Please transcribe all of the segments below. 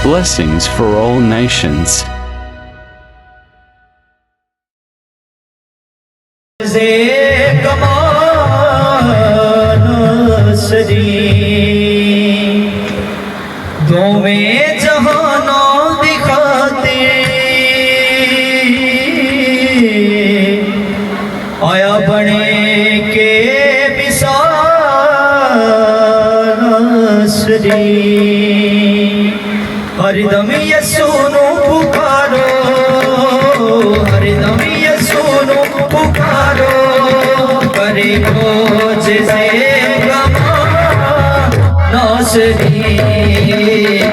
blessings for all nations. दोवें जहानों दिखाते आया बने के विशाल श्री हरदम यसु नु पुकारो हरदम यसु नु पुकारो करे खोज से गमा नासरी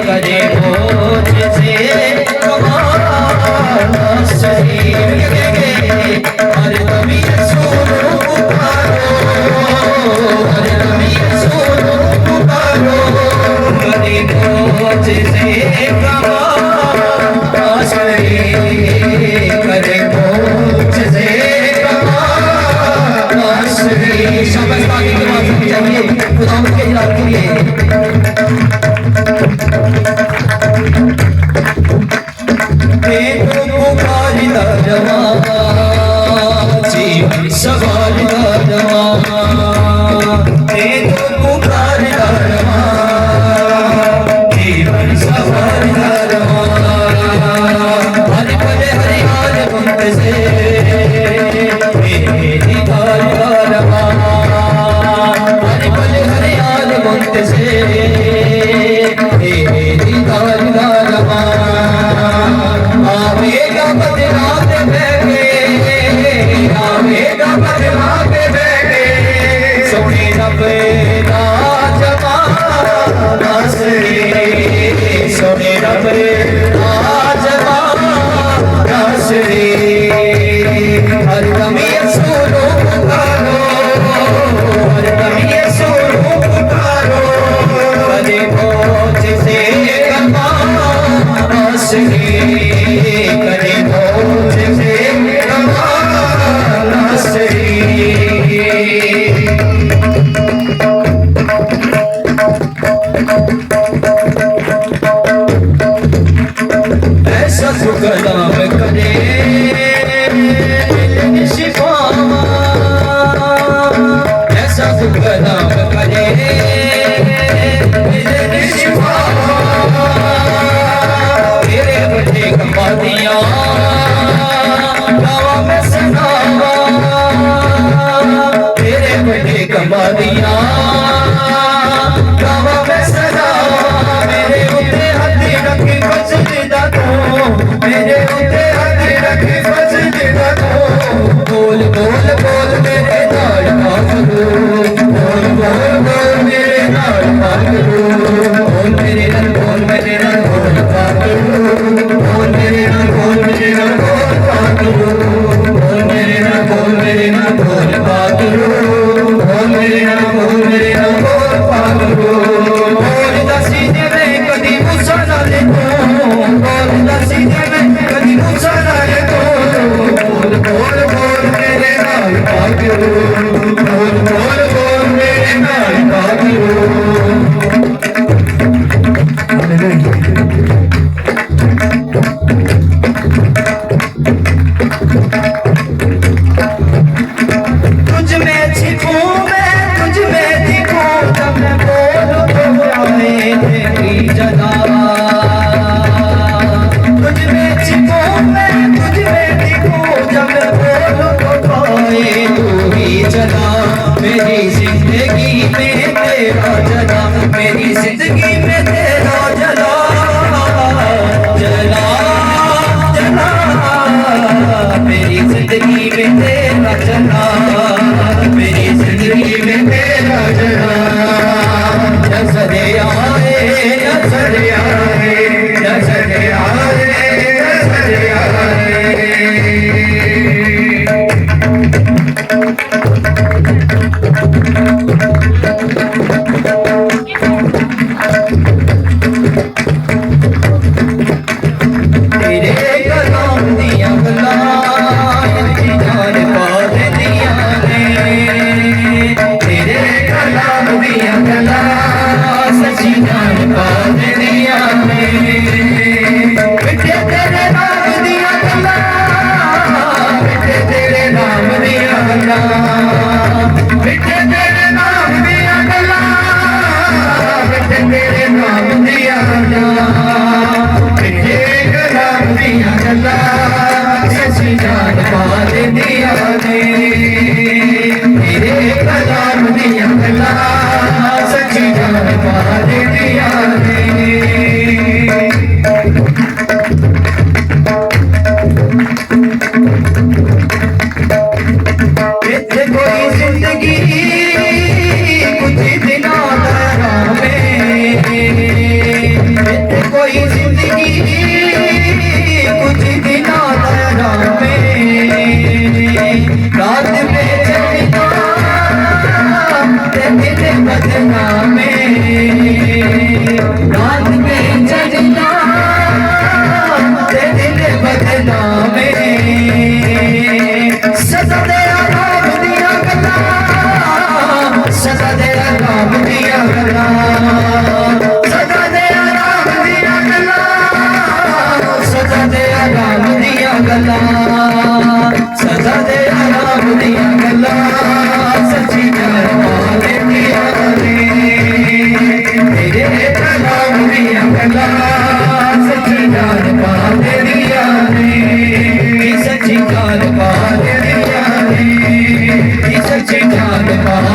करे खोज से गमा नासरी हरदम यसु नु पुकारो हरदम यसु नु पुकारो करे खोज से गमा नासरी करे खोज से गमा नासरी। शाबाश बाकी के बाद चाहिए खुदा के इलाज के लिए पुकारी दरवा जीवन सवाल दरवा पुकारी दरवा जीवन सवाल दरवा हरे भले हरे हाल बंद से मेरी दरवा हरे भले हरे हाल बंद से मेरी दरवा आवेगा बदलाते बैठे आवेगा बदलाते बैठे सोने रब राजमा से सोने रब राजमा से हर दम यसु नु पुकारो हर दम यसु नु पुकारो करे खोज से गमा नासरी करे खोज से गमा नासरी। ऐसा सुकलाम करे शिफावा ऐसा सुकलाम करे शिफावा तेरे बड़े कमादिया गावा में सनावा तेरे बड़े कमादिया गावा में सनावा मेरे उते हाथ रखी फसदा तो मेरे उते हाथ रखी फसदा तो बोल बोल बोल मेरे नाल पागलो बोल बोल बोल मेरे नाल पागलो बोल मेरे नाल बोल मेरे नाल बोल पागलो बोल मेरे नाल बोल मेरे नाल बोल पागलो बोल मेरे नाल बोल मेरे नाल बोल पागलो बोल मेरे नाल बोल मेरे नाल बोल पागलो बोल दसी दे मैं कदी मुसा ना ले तो बोल दसी दे मैं कदी मुसा ना ले तो बोल बोल बोल मेरे नाल पागलो बोल बोल बोल मेरे नाल पागलो। तुझ में छिपूं मैं तुझ में दिखूं जब मैं बोलूं तो आए तेरी जदा तुझ में छिपूं मैं तुझ में दिखूं जब मैं बोलूं तो आए तू ही जदा मेरी जिंदगी में तेरा जदा मेरी जिंदगी में तेरा जदा जला जला मेरी जिंदगी में तेरा जला मेरी जिंदगी में तेरा जला नजर आए नजर आए नजर आए नजर आए। तेरे कलाम दिया गलाएं जान पाद दिया ने तेरे कलाम दिया गला सची जान पाद दिया ने पा दिया इत्थे कोई जिंदगी कुछ दिनों में इत्थे कोई जिंदगी कुछ दिनों में रात में चलना ते दिन बदनामे रात में चलना ते दिन बदनामे सदा दे आराम दिया गल्ला सदा दे आराम दिया गल्ला सदा दे आराम दिया गल्ला सदा दे आराम दिया गल्ला सदा दे आराम दिया गल्ला सच्ची जान पाले दिया रे तेरे आराम दिया गल्ला सच्ची जान पाले दिया रे सच्ची जान पाले दिया रे सच्ची जान पाले